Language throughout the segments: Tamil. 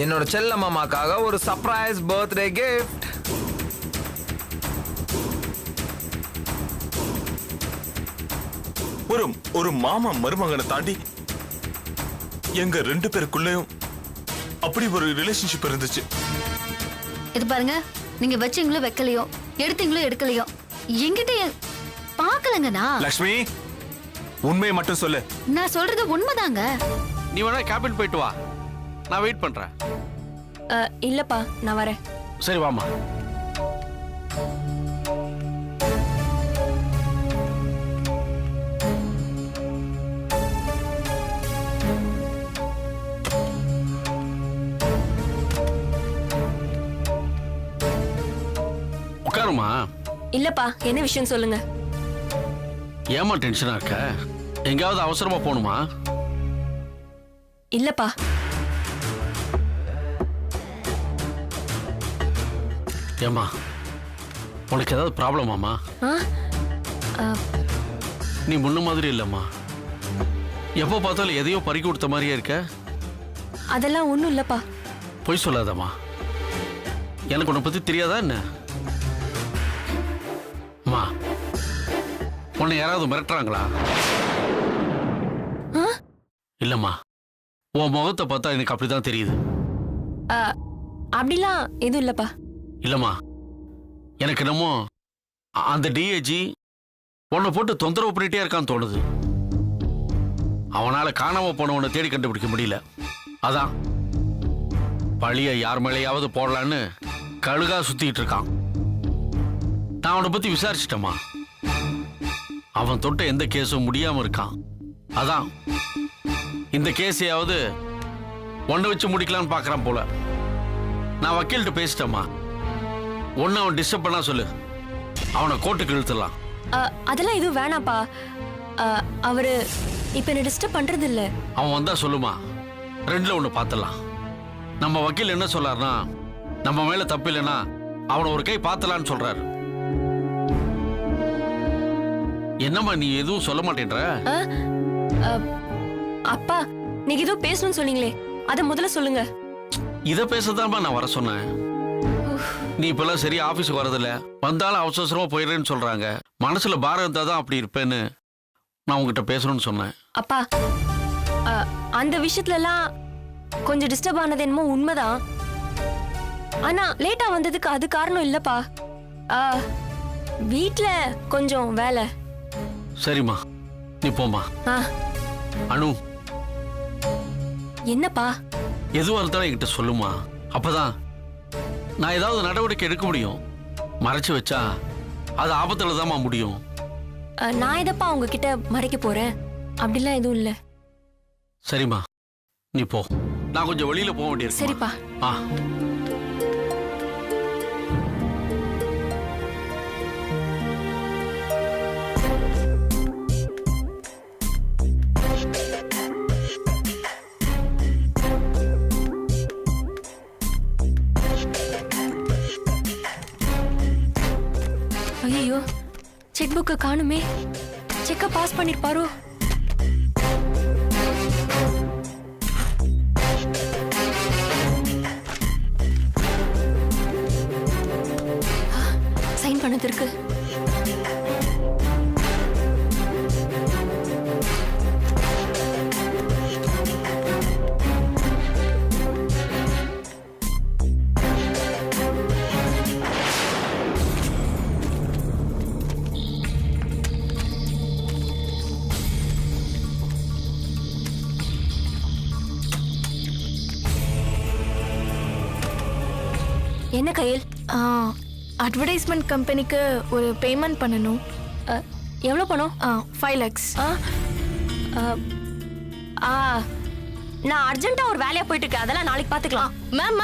என்னோட செல்ல மாமாக்காக ஒரு சர்ப்ரைஸ் பர்த்டே கிஃப்ட். ஒரு மாமா மருமகனை தாண்டி எங்க 2 பேருக்குள்ளேயும் அப்படி ஒரு ரிலேஷன்ஷிப் இருந்துச்சு. இது பாருங்க, நீங்க வச்சீங்களோ வைக்கலையோ, எடுத்தீங்களோ எடுக்கலையோ, என்கிட்ட பாக்கலங்கண்ணா. லக்ஷ்மி, உண்மையை மட்டும் சொல்லு. நான் சொல்றது உண்மைதாங்க. நீ வேணா கேபின் போயிட்டு வா, நான் வெயிட் பண்றேன். இல்லப்பா, நான் வரேன். சரி வாமா. உட்காருமா. இல்லப்பா, என்ன விஷயம் சொல்லுங்க. ஏமா டென்ஷனா இருக்க? எங்கேயாவது அவசரமா போகணுமா? இல்லப்பா. ஏமா, உனக்கு ஏதாவது ப்ராப்ளமாமா? நீ முன்ன மாதிரி இல்லம்மா. எப்போ பார்த்தாலும் எதையோ பறி கொடுத்த மாதிரியே இருக்க. அதெல்லாம் ஒண்ணும் இல்லப்பா. பொய் சொல்லாதம்மா. எனக்கு உன்னை பத்தி தெரியாதா என்ன? அம்மா, உன்னை யாராவது மிரட்டுறாங்களா? இல்லம்மா, உன் முகத்தை பார்த்தா எனக்கு அப்படிதான் தெரியுது. அப்படிலாம் எதுவும் இல்லப்பா. இல்லம்மா, எனக்கு என்னமோ அந்த டிஏஜி உன்னை போட்டு தொந்தரவு பண்ணிட்டே இருக்கான்னு தோணுது. அவனால காணாம போனவனை தேடி கண்டுபிடிக்க முடியல. அதான் பழிய யார் மேலேயாவது போடலான்னு கழுகா சுத்திட்டு இருக்கான். நான் அவனை பத்தி விசாரிச்சிட்டேம்மா. அவன் தொட்ட எந்த கேஸும் முடியாம இருக்கான். அதான் இந்த கேஸையாவது ஒன்றை வச்சு முடிக்கலான்னு பாக்குறான் போல. நான் வக்கீல்கிட்ட பேசிட்டேம்மா. ஒன்னு அவன் டிஸ்டர்ப் பண்ணா சொல்லு, அவனை கோர்ட்டுக்கு இழுத்துடலாம். அதெல்லாம் எதுவும் வேணாப்பா. அவரு இப்ப என்ன டிஸ்டர்ப் பண்றது இல்ல. அவன் வந்தா சொல்லுமா, 2ல 1 பார்த்துடலாம். நம்ம வக்கீல் என்ன சொல்றாருன்னா, நம்ம மேல தப்பு இல்லைன்னா அவனை ஒரு கை பார்த்தலான்னு சொல்றாரு. என்னம்மா நீ எதுவும் சொல்ல மாட்டேன்ற? அப்பா, நீங்க ஏதோ பேசணும்னு சொன்னீங்களே, அத முதல்ல சொல்லுங்க. இத பேசதாம்மா நான் வர சொன்னேன். நீ இப்பெல்லாம் சரியா ஆபீஸுக்கு வரதில்ல, வந்தாலும் அவசரமா போயிடுறேன்னு சொல்றாங்க. மனசுல பாரம் இருந்தாதான் அப்படி இருப்பேன்னு நான் உங்ககிட்ட பேசணும்னு சொன்னேன். அப்பா, அந்த விஷயத்துல எல்லாம் கொஞ்சம் டிஸ்டர்ப் ஆனது என்னமோ உண்மைதான். ஆனா லேட்டா வந்ததுக்கு அது காரணம் இல்லப்பா. வீட்ல கொஞ்சம் வேலை. சரிம்மா, நீ போமா. அனு, என்னப்பா? எதுவா இருந்தாலும் என்கிட்ட சொல்லுமா. அப்பதான் நான் ஏதாவது நடவடிக்கை எடுக்க முடியும். மறைச்சு வச்சா அது ஆபத்துல தான்மா முடியும். நான் எதப்பா உங்ககிட்ட மறைக்க போறேன்? அப்படிலாம் எதுவும் இல்ல. சரிம்மா, நீ போ. நான் கொஞ்சம் வெளியில போக வேண்டியிருக்கு. சரிப்பா. ஐயோ, செக் புக்க காணுமே. செக்க பாஸ் பண்ணிருப்பாரோ? சைன் பண்ணது இருக்கு. என்ன கையில்? அட்வர்டைஸ்மெண்ட் கம்பெனிக்கு ஒரு பேமெண்ட் பண்ணணும். எவ்வளோ பணம்? 5 lakhs. நான் அர்ஜென்ட்டா ஒரு வேலையா போயிட்டு இருக்கேன், அதெல்லாம் நாளைக்கு பார்த்துக்கலாம். மேம்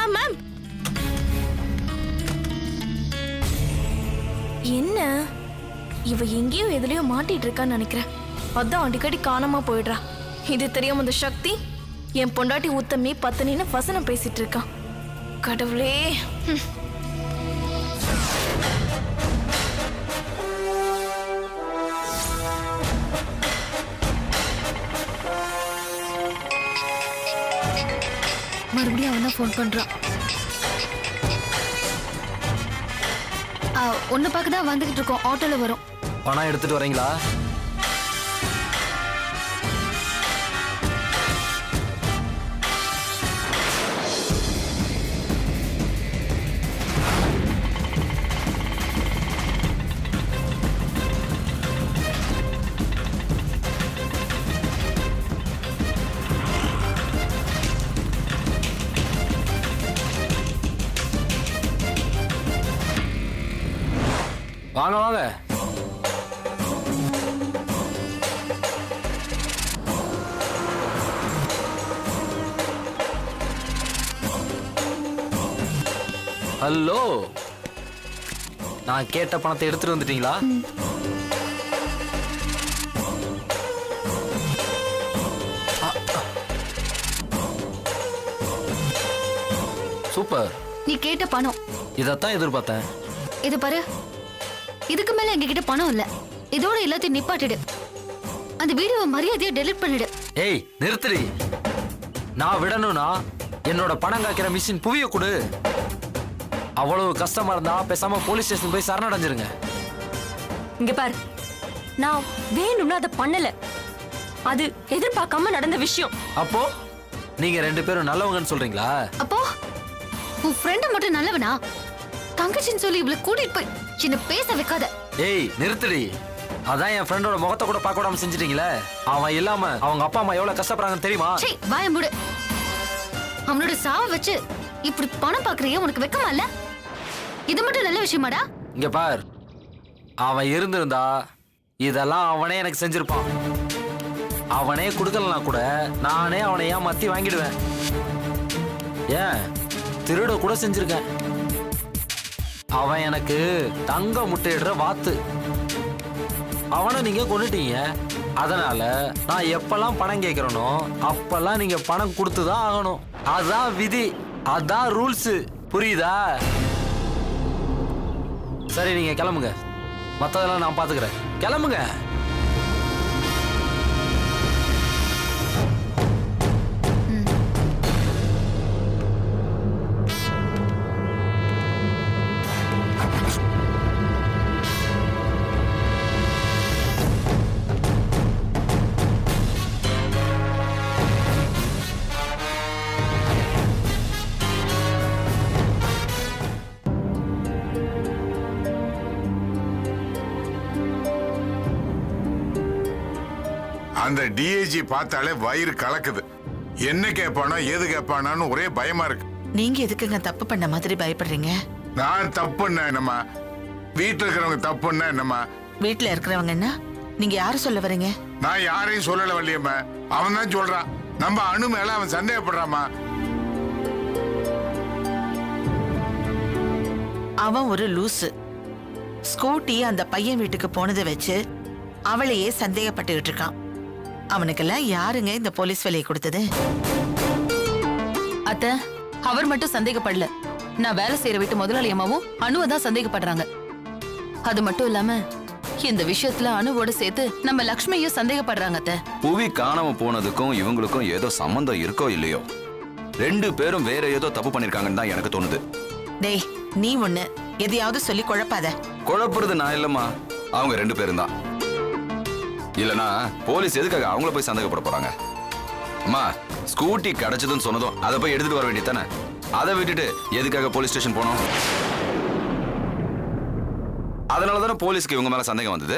என்ன இவ எங்கேயோ எதுலயோ மாட்டிட்டு இருக்கான்னு நினைக்கிறேன். அதான் அடிக்கடி காணாம போயிடுறா. இது தெரியாம அந்த சக்தி என் பொண்டாட்டி உத்தமி பத்தினின்னு வசனம் பேசிட்டு இருக்கான். கடவுளே. மறுபடியும் அவன் தான் ஃபோன் பண்றான். ஒன்னு பார்க்க தான் வந்துகிட்டு இருக்கோம். ஆட்டோல வரும். பணம் எடுத்துட்டு வரீங்களா? வாங்க வாங்க. ஹலோ, நான் கேட்ட பணத்தை எடுத்துட்டு வந்துட்டீங்களா? சூப்பர். நீ கேட்ட பணம் இதத்தான் எதிர்பார்த்தேன். இது பாரு, இதுக்கு மேல எங்ககிட்ட பணம் இல்ல. இதோட எல்லாத்தையும் நிப்பாட்டிடு. அந்த வீடியோவை மரியாதையா டெலீட் பண்ணிடு. ஏய் நிறுத்துடி. நான் விடணும்னா என்னோட பணம் காக்கிற மிஷின் புவிய கொடு. அவ்வளவு கஷ்டமா இருந்தா பேசாம போலீஸ் ஸ்டேஷன் போய் சரணடைஞ்சிருங்க. இங்க பாரு, நான் வேணும்னா அதை பண்ணல. அது எதிர்பார்க்காம நடந்த விஷயம். அப்போ நீங்க ரெண்டு பேரும் நல்லவங்கன்னு சொல்றீங்களா? அப்போ உன் ஃப்ரெண்ட மட்டும் நல்லவனா? தங்கச்சின்னு சொல்லி இவ்வளவு கூட்டிட்டு போய் என்ன பேச வைக்காத. ஏய் நிறுத்துடி. அதான் என் ஃப்ரெண்டோட முகத்தை கூட பார்க்க விடாம செஞ்சிட்டீங்களே. அவன் இல்லாம அவங்க அப்பா அம்மா எவ்வளவு கஷ்டப்படுறாங்கன்னு தெரியுமா? சீ, வாய மூடு. அவனோட சாவ வச்சு இப்படி பணம் பாக்குறியே, உனக்கு வெக்கமா இல்ல? இது மட்டும் நல்ல விஷயமாடா? இங்க பார், அவன் இருந்திருந்தா இதெல்லாம் அவனே எனக்கு செஞ்சிருப்பான். அவனே கொடுக்கலனா கூட நானே அவனை ஏமாத்தி வாங்கிடுவேன். ஏன் திருட கூட செஞ்சிருக்கேன். அவன் எனக்கு தங்க முட்டையிடுற வாத்து. அவனை நீங்க கொன்னுட்டீங்க. அதனால நான் எப்பெல்லாம் பணம் கேட்கிறேனோ அப்பெல்லாம் நீங்க பணம் கொடுத்துதான் ஆகணும். அதான் விதி, அதான் ரூல்ஸ். புரியுதா? சரி நீங்க கிளம்புங்க. மத்ததெல்லாம் நான் பாத்துக்கிறேன். கிளம்புங்க. அந்த டிஐஜி பார்த்தாலே வயிறு கலக்குது. என்ன கேட்பானோ ஏது கேட்பானு ஒரே பயமா இருக்கு. நீங்க எதுக்குங்க தப்பு பண்ண மாதிரி பயப்படுறீங்க? நான் தப்புன்னா என்னம்மா? வீட்டுல இருக்கிறவங்க தப்புன்னா என்னம்மா? வீட்டுல இருக்கிறவங்கன்னா நீங்க யாரு சொல்ல வரீங்க? நான் யாரையும் சொல்லல வள்ளியம்மா. அவன் தான் சொல்றான். நம்ம அணு மேல அவன் சந்தேகப்படுறாமா. அவன் ஒரு லூசு. ஸ்கூட்டி அந்த பையன் வீட்டுக்கு போனதை வச்சு அவளையே சந்தேகப்பட்டுக்கிட்டு இருக்கான். அவனுக்கெல்லாம் யாருங்க இந்த போலீஸ் வேலையை கொடுத்தது? அத்த, அவர் மட்டும் சந்தேகப்படல. நான் வேலை செய்யற வீட்டு முதலாளி அம்மாவும் அணுவை தான் சந்தேகப்படுறாங்க. அது மட்டும் இல்லாம இந்த விஷயத்துல அணுவோட சேர்த்து நம்ம லக்ஷ்மியும் சந்தேகப்படுறாங்க. அத்த, புவி காணாம போனதுக்கும் இவங்களுக்கும் ஏதோ சம்பந்தம் இருக்கோ இல்லையோ, ரெண்டு பேரும் வேற ஏதோ தப்பு பண்ணிருக்காங்கன்னு தான் எனக்கு தோணுது. டேய், நீ ஒண்ணு எதையாவது சொல்லி குழப்பாத. குழப்புறது நான் இல்லம்மா, அவங்க ரெண்டு பேரும் தான். இல்லனா போலீஸ் எதுக்காக அவங்கள போய் சந்தேகப்பட போறாங்க? அம்மா, ஸ்கூட்டி கிடைச்சதுன்னு சொன்னதும் அதை போய் எடுத்துட்டு வர வேண்டியதானே. அதை விட்டுட்டு எதுக்காக போலீஸ் ஸ்டேஷன் போனோம்? அதனாலதானே போலீஸ்க்கு இவங்க மேல சந்தேகம் வந்தது.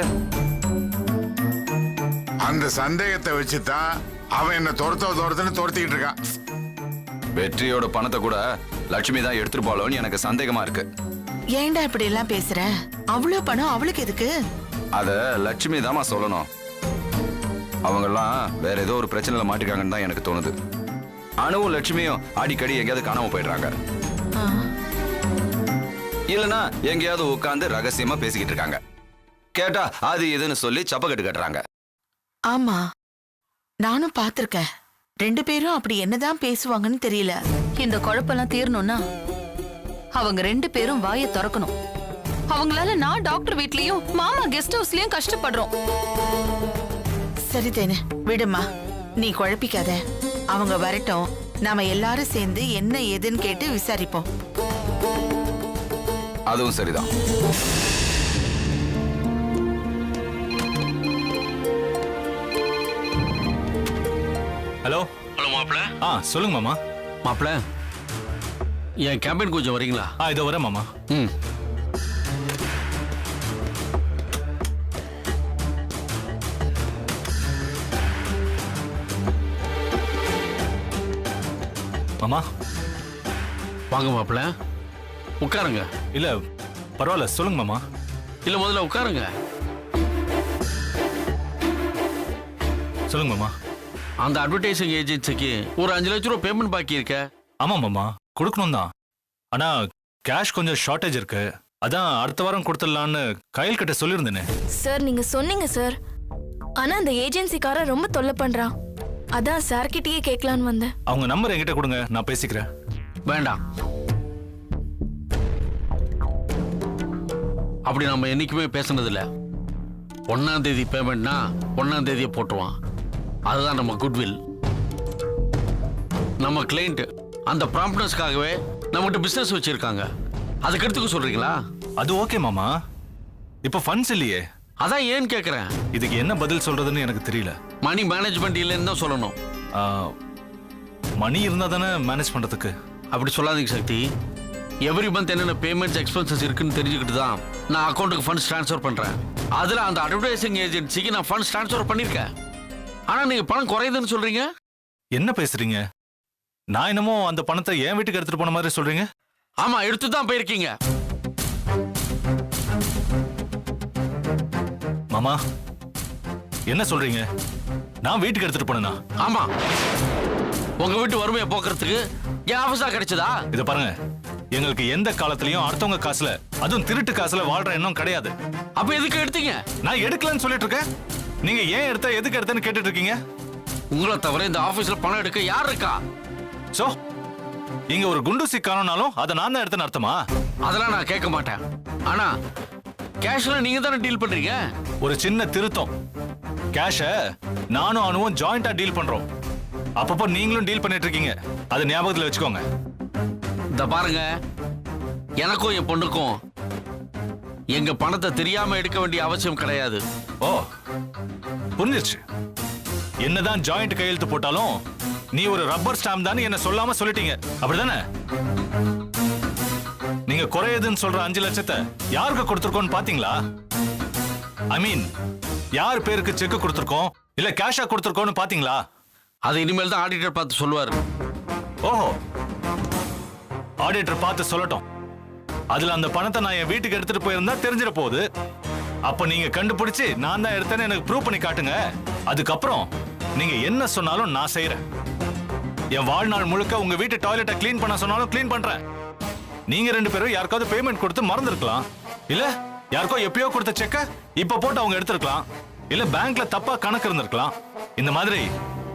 அந்த சந்தேகத்தை வச்சுதான் அவன் என்ன துரத்துன்னு துரத்திக்கிட்டு இருக்கான். வெற்றியோட பணத்தை கூட லட்சுமி தான் எடுத்துருப்பாளோன்னு எனக்கு சந்தேகமா இருக்கு. ஏன்டா இப்படி எல்லாம் பேசுற? அவ்வளவு பணம் அவளுக்கு எதுக்கு? அத லட்சுமி தாமா சொல்லணும். அவங்கெல்லாம் வேற ஏதோ ஒரு பிரச்சனையில மாட்டிருக்காங்கன்னு தான் எனக்கு தோணுது. அணுவும் லட்சுமியும் அடிக்கடி எங்கேயாவது காணாம போயிடுறாங்க. இல்லனா எங்கேயாவது உட்கார்ந்து ரகசியமா பேசிக்கிட்டு இருக்காங்க. கேட்டா அது இதுன்னு சொல்லி சப்பக்கட்டு கட்டுறாங்க. ஆமா, நானும் பாத்திருக்கேன். ரெண்டு பேரும் அப்படி என்னதான் பேசுவாங்கன்னு தெரியல. இந்த குழப்பெல்லாம் தீரணும்னா அவங்க ரெண்டு பேரும் வாயை திறக்கணும். அவங்களால நான் டாக்டர் வீட்லயும் மாமா கெஸ்ட் ஹவுஸ்லயும் கஷ்டப்படுறோம். சரி தேனு, விடுமா, நீ குழப்பிக்காத. அவங்க வரட்டும், நாம எல்லாரும் சேர்ந்து என்ன ஏதுன்னு கேட்டு விசாரிப்போம். அதுவும் சரிதான். ஹலோ ஹலோ மாப்பிள. சொல்லுங்க மாமா. மாப்பிள, என் கேபின் கொஞ்சம் வரீங்களா? இதோ வரேன் மாமா. ம். மாமா வாங்க மாப்பிள, உட்காருங்க. இல்ல பரவாயில்ல, சொல்லுங்க மாமா. இல்ல முதல்ல உட்காருங்க. சொல்லுங்க மாமா. அந்த அட்வர்டைசிங் ஏஜென்சிக்கு ஒரு 5 லட்சம் ரூபாய் பேமெண்ட் பாக்கி இருக்க. ஆமா மாமா, கொடுக்கணும் தான். ஆனா கேஷ் கொஞ்சம் ஷார்டேஜ் இருக்கு. அதான் அடுத்த வாரம் கொடுத்துடலான்னு கையில் கிட்ட சொல்லியிருந்தேனே. சார் நீங்க சொன்னீங்க சார். ஆனா அந்த ஏஜென்சிக்காரன் ரொம்ப தொல்லை பண்றான். அதான் சார்கிட்டயே கேட்கலான்னு வந்தேன். அவங்க நம்பர் என்கிட்ட கொடுங்க, நான் பேசிக்கிறேன். வேண்டாம், அப்படி நம்ம என்னைக்குமே பேசுனதில்ல. 1ஆம் தேதி பேமெண்ட்னா 1ஆம் தேதியை போட்டுருவான். அதுதான் நம்ம குட்வில். நம்ம கிளைண்ட் அந்த ப்ராம்ப்ட்னஸ்க்காகவே நம்மகிட்ட பிசினஸ் வச்சிருக்காங்க. அதுக்கு எடுத்துக்க சொல்றீங்களா? அது ஓகே மாமா, இப்ப ஃபண்ட்ஸ் இல்லையே. அதான் ஏன்னு கேக்குறேன். இதுக்கு என்ன பதில் சொல்றதுன்னு எனக்கு தெரியல. மணி மேனேஜ்மெண்ட் இல்லைன்னு தான் சொல்லணும். மணி இருந்தா தானே மேனேஜ் பண்றதுக்கு. அப்படி சொல்லாதீங்க சக்தி. எவ்ரி மந்த் என்னென்ன பேமெண்ட்ஸ் எக்ஸ்பென்சஸ் இருக்குன்னு தெரிஞ்சுக்கிட்டு தான் நான் அக்கௌண்ட்டுக்கு ஃபண்ட்ஸ் ட்ரான்ஸ்ஃபர் பண்றேன். அதுல அந்த அட்வர்டைசிங் ஏஜென்சிக்கு நான் ஃபண்ட்ஸ் ட்ரான்ஸ்ஃபர் பண்ணிருக்கேன். ஆனா நீங்க பணம் குறையுதுன்னு சொல்றீங்க. என்ன பேசுறீங்க? நான் என்னமோ அந்த பணத்தை என் வீட்டுக்கு எடுத்துட்டு போன மாதிரி சொல்றீங்க. ஆமா, எடுத்து தான் போயிருக்கீங்க. மாமா என்ன சொல்றீங்க? நான் வீட்டுக்கு எடுத்துட்டு போனேனா? ஆமா, உங்க வீட்டு வறுமையை போக்குறதுக்கு என் ஆபீஸா கிடைச்சதா? இத பாருங்க, எங்களுக்கு எந்த காலத்திலயும் அடுத்தவங்க காசுல, அதுவும் திருட்டு காசுல வாழ்ற எண்ணம் கிடையாது. அப்ப எதுக்கு எடுத்தீங்க? நான் எடுக்கலன்னு சொல்லிட்டு இருக்கேன். நீங்க ஏன் எடுத்த, எதுக்கு எடுத்தன்னு கேட்டுட்டு இருக்கீங்க. உங்களை தவிர இந்த ஆபீஸ்ல பணம் எடுக்க யார் இருக்கா? சோ இங்க ஒரு குண்டூசி காணோம்னாலும் அதை நான் தான் எடுத்தேன்னு அர்த்தமா? அதெல்லாம் நான் கேட்க மாட்டேன். ஆனா கேஷ்ல நீங்க தானே டீல் பண்றீங்க. ஒரு சின்ன திருத்தம். கேஷ நானும் அனுவும் ஜாயிண்டா டீல் பண்றோம். அப்பப்போ நீங்களும் டீல் பண்ணிட்டு இருக்கீங்க. அது ஞாபகத்துல வச்சுக்கோங்க. இந்த பாருங்க, எனக்கும் என் பொண்ணுக்கும் எங்க பணத்தை தெரியாம எடுக்க வேண்டிய அவசியம் கிடையாது. ஓ புரிஞ்சிருச்சு. என்னதான் ஜாயிண்ட் கையெழுத்து போட்டாலும் நீ ஒரு ரப்பர் ஸ்டாம்ப் தான் என்ன சொல்லாம சொல்லிட்டீங்க, அப்படிதானே? நீங்க குறையுதுன்னு சொல்ற 5 லட்சத்தை யாருக்கு கொடுத்திருக்கோம்னு பாத்தீங்களா? ஐ மீன், யார் பேருக்கு செக் கொடுத்திருக்கோம் இல்ல கேஷா கொடுத்திருக்கோம்னு பாத்தீங்களா? அது இனிமேல் தான் ஆடிட்டர் பார்த்து சொல்லுவாரு. ஓஹோ, ஆடிட்டர் பார்த்து சொல்லட்டும். அதுல அந்த பணத்தை நான் என் வீட்டுக்கு எடுத்துட்டு போயிருந்தா தெரிஞ்சிட போகுது. அப்ப நீங்க கண்டுபிடிச்சு நான் தான் எடுத்தேன்னு எனக்கு ப்ரூவ் பண்ணி காட்டுங்க. அதுக்கப்புறம் நீங்க என்ன சொன்னாலும் நான் செய்யறேன். என் வாழ்நாள் முழுக்க உங்க வீட்டு டாய்லெட்டை கிளீன் பண்ண சொன்னாலும் கிளீன் பண்றேன். நீங்க 2 பேரும் யாருக்காவது பேமெண்ட் கொடுத்து மறந்துருக்கலாம். இல்ல யாருக்கோ எப்பயோ கொடுத்த செக்க இப்ப போட்டு அவங்க எடுத்திருக்கலாம். இல்ல பேங்க்ல தப்பா கணக்கு இருந்திருக்கலாம். இந்த மாதிரி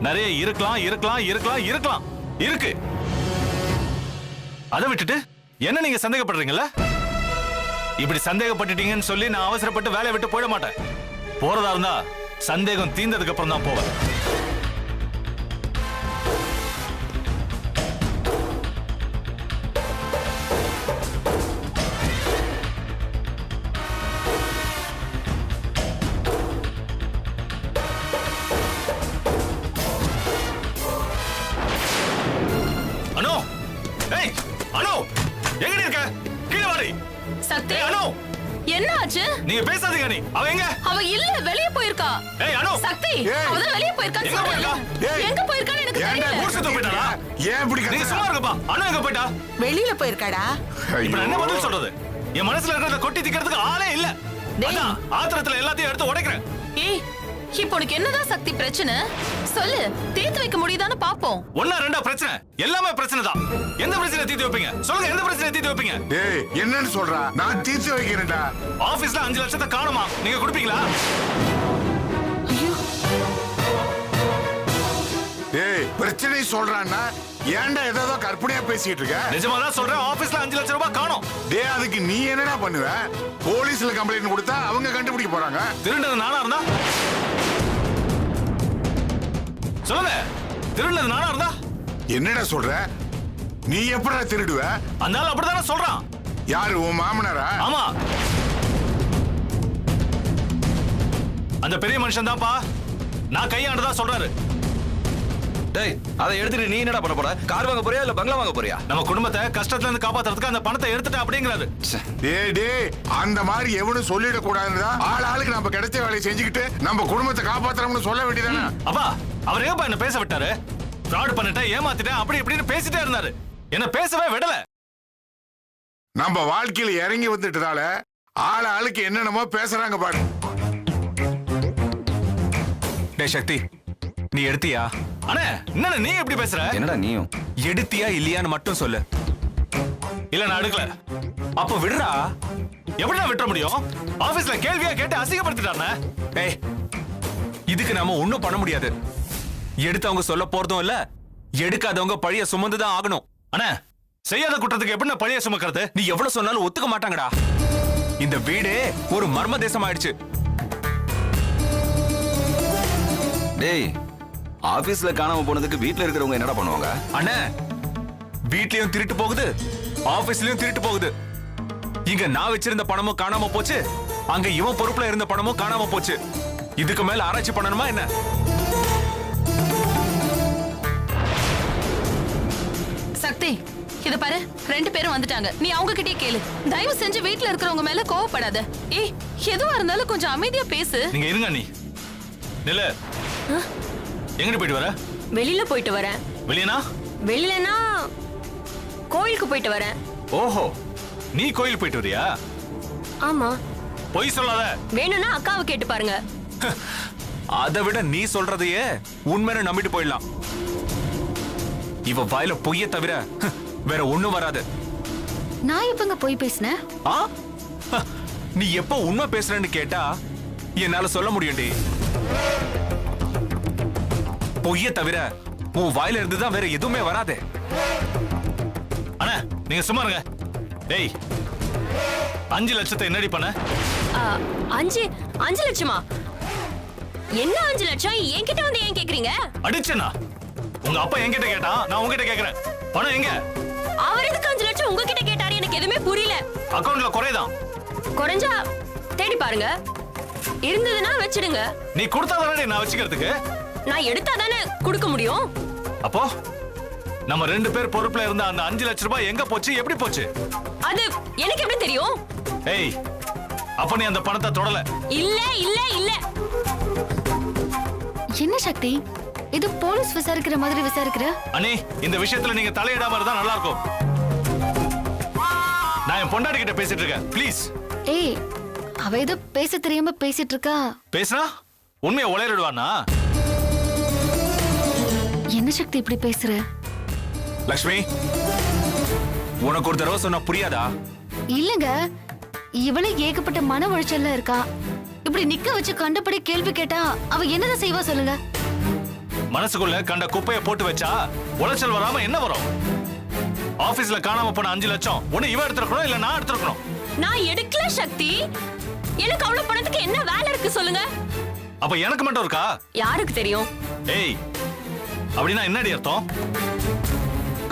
நிறைய இருக்கலாம் இருக்கலாம் இருக்கலாம் இருக்கலாம் இருக்கு. அதை விட்டுட்டு என்ன நீங்க சந்தேகப்படுறீங்கல்ல? இப்படி சந்தேகப்பட்டுட்டீங்கன்னு சொல்லி நான் அவசரப்பட்டு வேலையை விட்டு போயிட மாட்டேன். போறதா இருந்தா சந்தேகம் தீர்ந்ததுக்கு அப்புறம் தான் போவேன். அனு, ஏய் அனு, எங்க இருக்க? கீழே வாடி. சக்தி, ஏய் அனு, என்ன ஆச்சு? நீங்க பேசாதீங்க. நீ அவ எங்க? அவ இல்ல, வெளிய போயிருக்கா. ஏய் அனு, சக்தி, ஏய். அவ தான் வெளிய போயிருக்கான்னு எங்க சொல்றேன். போயிருக்கா? ஏய். எங்க போயிருக்கான்னு எனக்கு ஏன்டா தெரியல. ஊர் சுத்த போயிட்டாளா? ஏன் இப்படி நீங்க கத்துற? சும்மா இருங்கப்பா. அனு எங்க போயிட்டா? வெளியில போயிருக்காடா. இப்ப நான் என்ன பதில் சொல்றது? என் மனசுல இருக்கிறத கொட்டி திக்கிறதுக்கு ஆளே இல்ல. அதான் ஆத்திரத்துல எல்லாத்தையும் எடுத்து உடைக்கிறேன். ஏய், இப்போ உனக்கு என்னதான் சக்தி பிரச்சனை? சொல்லு, தீர்த்து வைக்க முடியுதான்னு பாப்போம். 1 2 பிரச்சனை, எல்லாமே பிரச்சனை தான். எந்த பிரச்சனை தீர்த்து வைப்பீங்க? சொல்லுங்க, எந்த பிரச்சனை தீர்த்து வைப்பீங்க? ஏய் என்னன்னு சொல்றா? நான் தீர்த்து வைக்கிறேன்டா. ஆபீஸ்ல 5 லட்சத்தை காணுமா? நீங்க கொடுப்பீங்களா? ஏய் பிரச்சனை சொல்றான்னா ஏன்டா ஏதோ கற்பனையா பேசிட்டு இருக்க? நிஜமா தான் சொல்றேன், ஆபீஸ்ல 5 லட்சம் ரூபாய் காணோம். டேய் அதுக்கு நீ என்னடா பண்ணுவ? போலீஸ்ல கம்ப்ளைண்ட் கொடுத்தா அவங்க கண்டுபிடிக்க போறாங்க. திருண்டது நானா இருந்தா சொல்லுங்க, திருண்டது நானா இருந்தா என்னடா சொல்ற? நீ எப்படா திருடுவ? அந்த ஆள் அப்படிதானே சொல்றான். யாரு, உன் மாமனாரா? ஆமா, அந்த பெரிய மனுஷன் தான்ப்பா. நான் கையாண்டதா சொல்றாரு. டேய், அதை எடுத்துட்டு நீ என்னடா பண்ண போற? கார் வாங்க போறியா இல்ல பங்களா வாங்க போறியா? நம்ம குடும்பத்தை கஷ்டத்துல இருந்து காப்பாத்துறதுக்கு அந்த பணத்தை எடுத்துட்டா அப்படிங்கிறாரு. டேய், அந்த மாதிரி எவனும் சொல்லிட கூடாதுன்னு ஆளுக்கு நம்ம கிடைச்ச வேலையை செஞ்சுக்கிட்டு நம்ம குடும்பத்தை காப்பாத்துறோம்னு சொல்ல வேண்டியதானே? அப்பா, அவர் ஏன்பா என்ன பேச விட்டாரு? ஃப்ராட் பண்ணிட்டேன், ஏமாத்திட்டேன், அப்படி இப்படின்னு பேசிட்டே இருந்தாரு. என்ன பேசவே விடல. நம்ம வாழ்க்கையில இறங்கி வந்துட்டதால ஆளுக்கு என்னென்னமோ பேசுறாங்க பாரு. டேய் சக்தி, நீ எடுத்தியா? அண்ணே, என்ன நீ எப்படி பேசுற? என்னடா நீயும்? எடுத்தியா இல்லையான்னு மட்டும் சொல்லு. இல்ல, நான் எடுக்கல. அப்ப விடுறா. எப்படிடா விட்டுற முடியும்? ஆபீஸ்ல கேள்வியா கேட்டு அசிங்கப்படுத்திட்டானே. ஏய், இதுக்கு நாம ஒண்ணும் பண்ண முடியாது. எடுத்தவங்க சொல்ல போறதும் இல்ல, எடுக்காதவங்க பழிய சுமந்துதான் ஆகணும். அண்ணே, செய்யாத குற்றத்துக்கு எப்படி நான் பழிய சுமக்கிறது? நீ எவ்வளவு சொன்னாலும் ஒத்துக்க மாட்டாங்கடா. இந்த வீடே ஒரு மர்ம தேசம் ஆயிடுச்சு. டேய், ஆபீஸ்ல காணாம போனதுக்கு வீட்ல இருக்கிறவங்க என்னடா பண்ணுவாங்க? அண்ணே, வீட்லயும் திருட்டு போகுது, ஆபீஸ்லயும் திருட்டு போகுது. இங்க நான் வச்சிருந்த பணமும் காணாம போச்சு, அங்க இவன் பொறுப்புல இருந்த பணமும் காணாம போச்சு. இதுக்கு மேல ஆராய்ச்சி பண்ணணுமா என்ன? சக்தி, இத பாரு, 2 பேரும் வந்துட்டாங்க. நீ அவங்க கிட்டே கேளு. தயவு செஞ்சு வீட்ல இருக்கிறவங்க மேல கோவப்படாத. ஏய், எதுவா இருந்தாலும் கொஞ்சம் அமைதியா பேசு. நீங்க இருங்க. நீ நில எங்கடி போயிட்டு வர? வெளியில போயிட்டு வரேன். வெளியனா? வெளியிலனா கோயிலுக்கு போயிட்டு வரேன். ஓஹோ, நீ கோயில் போயிட்டு வரியா? ஆமா. பொய் சொல்லாத. வேணும்னா அக்காவை கேட்டு பாருங்க. அதை விட நீ சொல்றதையே உண்மைன்னு நம்பிட்டு போயிடலாம். இவ வாயில பொய்ய தவிர வேற ஒண்ணும் வராது. நான் எப்பங்க போய் பேசினேன்? ஆ? நீ எப்ப உண்மை பேசுறேன்னு கேட்டா என்னால சொல்ல முடியும்டி. பொய்ய தவிர உன் வாயில இருந்துதான் வேற எதுவுமே வராது. அண்ணா, நீங்க சும்மா இருங்க. டேய், 5 லட்சத்தை என்னடி பண்ண? 5 லட்சமா? என்ன 5 லட்சம் என்கிட்ட வந்து ஏன் கேக்குறீங்க? அடிச்சனா? உங்க அப்பா என்கிட்ட கேட்டான், நான் உங்ககிட்ட கேக்குறேன். பணம் எங்க? அவர் எதுக்கு 5 லட்சம் உங்ககிட்ட கேட்டாரு? எனக்கு எதுவுமே புரியல. அக்கவுண்ட்ல குறைதான். குறைஞ்சா தேடி பாருங்க. இருந்ததுன்னா வச்சிடுங்க. நீ கொடுத்தாதானே நான் வச்சுக்கிறதுக்கு. நான் எடுத்தாதானே கொடுக்க முடியும். அப்போ நம்ம 2 பேர் பொறுப்புல இருந்த அந்த 5 லட்சம் ரூபாய் எங்க போச்சு, எப்படி போச்சு? அது எனக்கு எப்படி தெரியும்? ஏய், அப்ப நீ அந்த பணத்தை தொடல. இல்ல இல்ல இல்ல. என்ன சக்தி, இது போலீஸ் விசாரிக்கிற மாதிரி விசாரிக்கிற? அண்ணி, இந்த விஷயத்துல நீங்க தலையிடாம இருந்தா நல்லா இருக்கும். நான் என் பொண்டாட்டி கிட்ட பேசிட்டு இருக்கேன், ப்ளீஸ். ஏய், அவ ஏதோ பேச தெரியாம பேசிட்டு இருக்கா. பேசினா உண்மையை உளறிடுவானா? என்ன சக்தி இப்படி பேசுற? லக்ஷ்மி, உனக்கு ஒரு தடவை சொன்னா புரியாதா? இல்லங்க, இவளே ஏகப்பட்ட மன உளைச்சல்ல இருக்கா. இப்படி நிக்க வச்சு கண்டபடி கேள்வி கேட்டா அவ என்னதான் செய்வா சொல்லுங்க? மனசுக்குள்ள கண்ட குப்பையை போட்டு வச்சா உளைச்சல் வராம என்ன வரும்? ஆபீஸ்ல காணாம போன 5 லட்சம் ஒண்ணு இவ எடுத்துக்கணும், இல்ல நான் எடுத்துக்கணும். நான் எடுக்கல சக்தி. எனக்கு அவ்வளவு பணத்துக்கு என்ன வேலை இருக்கு சொல்லுங்க? அப்ப எனக்கு மட்டும் இருக்கா? யாருக்கு தெரியும்? ஏய், அப்படின்னா என்னடி அர்த்தம்?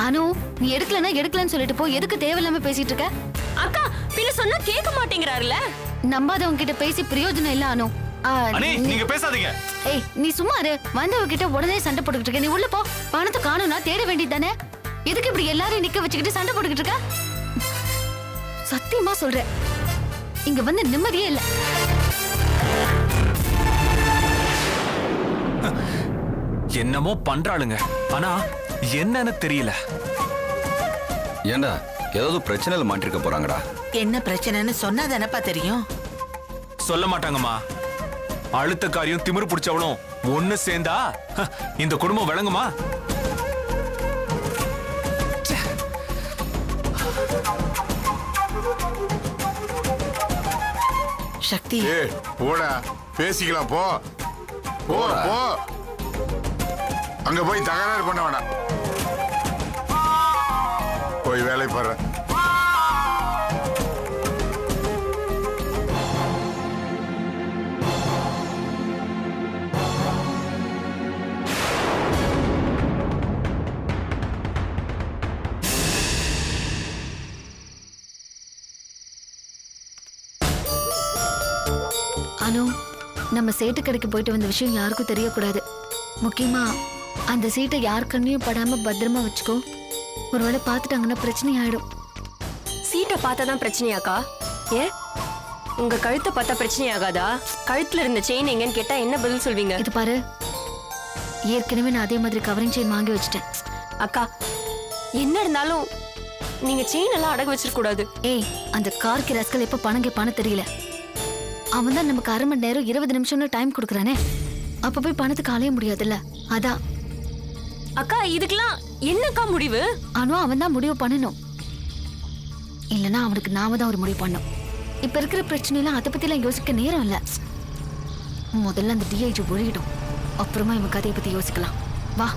அனு, நீ எடுக்கலன்னா எடுக்கலன்னு சொல்லிட்டு போ. எதுக்கு தேவையில்லாம பேசிட்டு இருக்க? அக்கா, பின்ன சொன்னா கேட்க மாட்டேங்கிறாருல. நம்பாதவங்க கிட்ட பேசி பிரயோஜனம் இல்ல அனு. அண்ணி, நீங்க பேசாதீங்க. ஏய், நீ சும்மா இரு. வந்தவங்க கிட்ட உடனே சண்டை போட்டுக்கிட்டு இருக்க. நீ உள்ள போ. பணத்தை காணும்னா தேட வேண்டியது தானே? எதுக்கு இப்படி எல்லாரையும் நிக்க வச்சுக்கிட்டு சண்டை போட்டுக்கிட்டு இருக்க? சத்தியமா சொல்றேன், இங்க வந்து நிம்மதியே இல்ல. என்னமோ பண்றாளுங்க, ஆனா என்னன்னு தெரியல. ஏண்டா, ஏதாவது பிரச்சனையில மாட்டிருக்க போறாங்கடா. என்ன பிரச்சனைன்னு சொன்னா தானப்பா தெரியும். சொல்ல மாட்டாங்கம்மா. அழுத்தக்காரியும் திமிரு பிடிச்சவளும் ஒண்ணு சேர்ந்தா இந்த குடும்பம் விளங்குமா? சக்தி, போடா, பேசிக்கலாம். போ போ போ. அங்க போய் தகராறு பண்ண வேணாம். போய் வேலை பாரு. அனு நம்ம சேட்டு கடைக்கு போயிட்டு வந்த விஷயம் யாருக்கும் தெரியக்கூடாது. முக்கியமா அந்த சீட்டை யார் கண்ணையும் படாம பத்திரமா வச்சுக்கோ. ஒருவேளை பார்த்துட்டாங்கன்னா பிரச்சனை ஆயிடும். சீட்டை பார்த்தா தான் பிரச்சனையாக்கா? ஏன் உங்க கழுத்தை பார்த்தா பிரச்சனை ஆகாதா? கழுத்துல இருந்த செயின் எங்கன்னு கேட்டா என்ன பதில் சொல்வீங்க? இது பாரு, ஏற்கனவே நான் அதே மாதிரி கவரிங் செயின் வாங்கி வச்சிட்டேன். அக்கா என்ன இருந்தாலும் நீங்க செயின் எல்லாம் அடகு வச்சிருக்க கூடாது. ஏய், அந்த கார்க்கு ரஸ்கல் எப்ப பணம் கேட்பான்னு தெரியல. அவன் தான் நமக்கு 1/2 மணி நேரம் 20 நிமிஷம்னு டைம் கொடுக்குறானே. அப்ப போய் பணத்துக்கு அலைய முடியாதுல்ல, அதான். அக்கா இதுக்கெல்லாம் என்னக்கா முடிவு? ஆனா அவன் தான் முடிவு பண்ணணும். இல்லைன்னா அவனுக்கு நாம தான் ஒரு முடிவு பண்ணும். இப்ப இருக்கிற பிரச்சனைலாம் அதை பத்தி எல்லாம் யோசிக்க நேரம் இல்ல. முதல்ல அந்த டிஐஜி ஒழியிடும், அப்புறமா இவன் கதையை பத்தி யோசிக்கலாம். வா.